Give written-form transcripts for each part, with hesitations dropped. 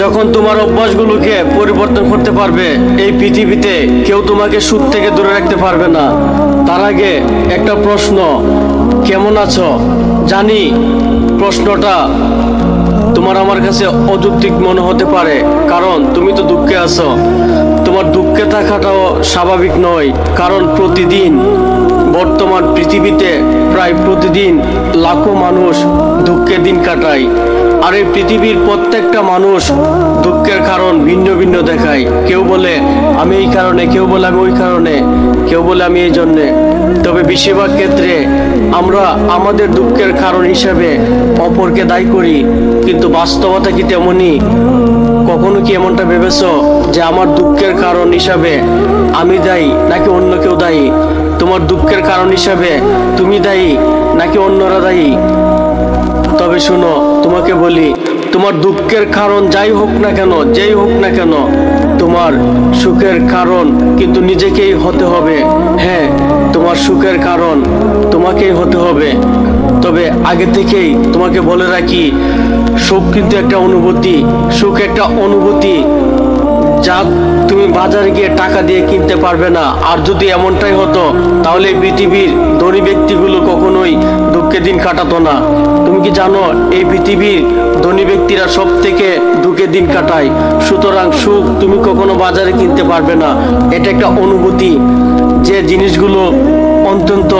যখন তোমার অভ্যাসগুলোকে পরিবর্তন করতে পারবে, এই পৃথিবীতে কেউ তোমাকে সুখ থেকে দূরে রাখতে পারবে না। তার আগে একটা প্রশ্ন, কেমন আছো? জানি প্রশ্নটা তোমার আমার কাছে অযৌক্তিক মনে হতে পারে, কারণ তুমি তো দুঃখে আছো। তোমার দুঃখে থাকাটাও স্বাভাবিক নয়, কারণ প্রতিদিন বর্তমান পৃথিবীতে প্রায় প্রতিদিন লাখো মানুষ দুঃখের দিন কাটায়। আর এই পৃথিবীর প্রত্যেকটা মানুষ দুঃখের কারণ ভিন্ন ভিন্ন দেখায়। কেউ বলে আমি এই কারণে, কেউ বলে আমি ওই কারণে, কেউ বলে আমি এই জন্যে। তবে বেশিরভাগ ক্ষেত্রে আমরা আমাদের দুঃখের কারণ হিসাবে অপরকে দায়ী করি, কিন্তু বাস্তবতা কি তেমনই? কখনো কি এমনটা ভেবেছো যে আমার দুঃখের কারণ হিসাবে আমি দায়ী নাকি অন্য কেউ দায়ী? তোমার দুঃখের কারণ হিসাবে তুমি দায়ী নাকি অন্যরা দায়ী? তবে শোনো, তোমাকে বলি, তোমার দুঃখের কারণ যাই হোক না কেন, যেই হোক না কেন, তোমার সুখের কারণ কিন্তু নিজেকেই হতে হবে। হ্যাঁ, তোমার সুখের কারণ তোমাকেই হতে হবে। তবে আগে থেকেই তোমাকে বলে রাখি, সুখ কিন্তু একটা অনুভূতি, সুখ একটা অনুভূতি যা তুমি বাজারে গিয়ে টাকা দিয়ে কিনতে পারবে না। আর যদি এমনটাই হতো, তাহলে পৃথিবীর ধনী ব্যক্তিগুলো কখনোই দুঃখের দিন কাটাতো না। তুমি কি জানো, এই পৃথিবীর ধনী ব্যক্তিরা সব থেকে দুঃখের দিন কাটায়। সুতরাং সুখ তুমি কখনো বাজারে কিনতে পারবে না। এটা একটা অনুভূতি। যে জিনিসগুলো অত্যন্ত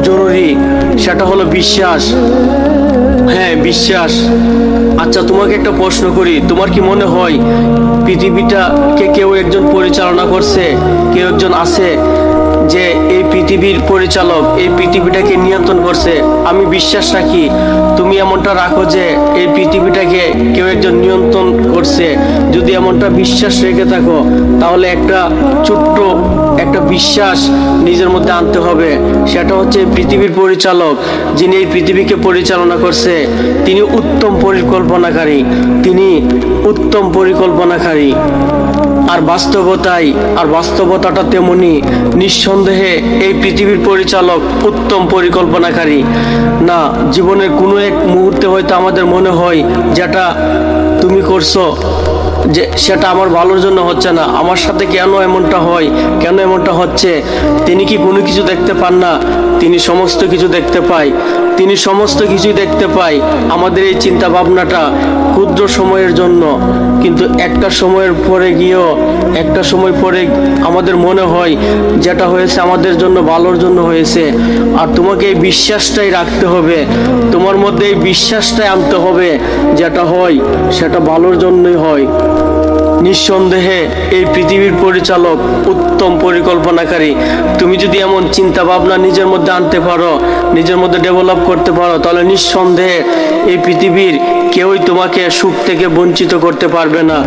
জরুরি সেটা হলো বিশ্বাস। হ্যাঁ, বিশ্বাস। আচ্ছা, তোমাকে একটা প্রশ্ন করি, তোমার কি মনে হয় পৃথিবীটাকে কেউ একজন পরিচালনা করছে, কেউ একজন আছে যে এই পৃথিবীর পরিচালক, এই পৃথিবীটাকে নিয়ন্ত্রণ করছে? আমি বিশ্বাস রাখি তুমি এমনটা রাখো যে এই পৃথিবীটাকে কেউ একজন নিয়ন্ত্রণ করছে। যদি এমনটা বিশ্বাস রেখে থাকো, তাহলে একটা ছোট্ট একটা বিশ্বাস নিজের মধ্যে আনতে হবে। সেটা হচ্ছে পৃথিবীর পরিচালক, যিনি এই পৃথিবীকে পরিচালনা করছে, তিনি উত্তম পরিকল্পনাকারী, তিনি উত্তম পরিকল্পনাকারী। আর বাস্তবতাটা তেমনি। নিঃসন্দেহে এই পৃথিবীর পরিচালক উত্তম পরিকল্পনাকারী। না, জীবনের কোনো এক মুহূর্তে হয়তো আমাদের মনে হয় যেটা তুমি করছো যে সেটা আমার ভালোর জন্য হচ্ছে না, আমার সাথে কেন এমনটা হয়, কেন এমনটা হচ্ছে? তিনি কি কোনো কিছু দেখতে পান না? তিনি সমস্ত কিছু দেখতে পায়, তিনি সমস্ত কিছুই দেখতে পায়। আমাদের এই চিন্তা ভাবনাটা ক্ষুদ্র সময়ের জন্য, কিন্তু একটা সময়ের পরে গিয়েও, একটা সময় পরে আমাদের মনে হয় যেটা হয়েছে আমাদের জন্য ভালোর জন্য হয়েছে। আর তোমাকে এই বিশ্বাসটাই রাখতে হবে, তোমার মধ্যে এই বিশ্বাসটাই আনতে হবে, যেটা হয় সেটা ভালোর জন্যই হয়। নিঃসন্দেহে এই পৃথিবীর পরিচালক উত্তম পরিকল্পনাকারী। তুমি যদি এমন চিন্তা ভাবনা নিজের মধ্যে আনতে পারো, নিজের মধ্যে ডেভেলপ করতে পারো, তাহলে নিঃসন্দেহে এই পৃথিবীর কেউই তোমাকে সুখ থেকে বঞ্চিত করতে পারবে না।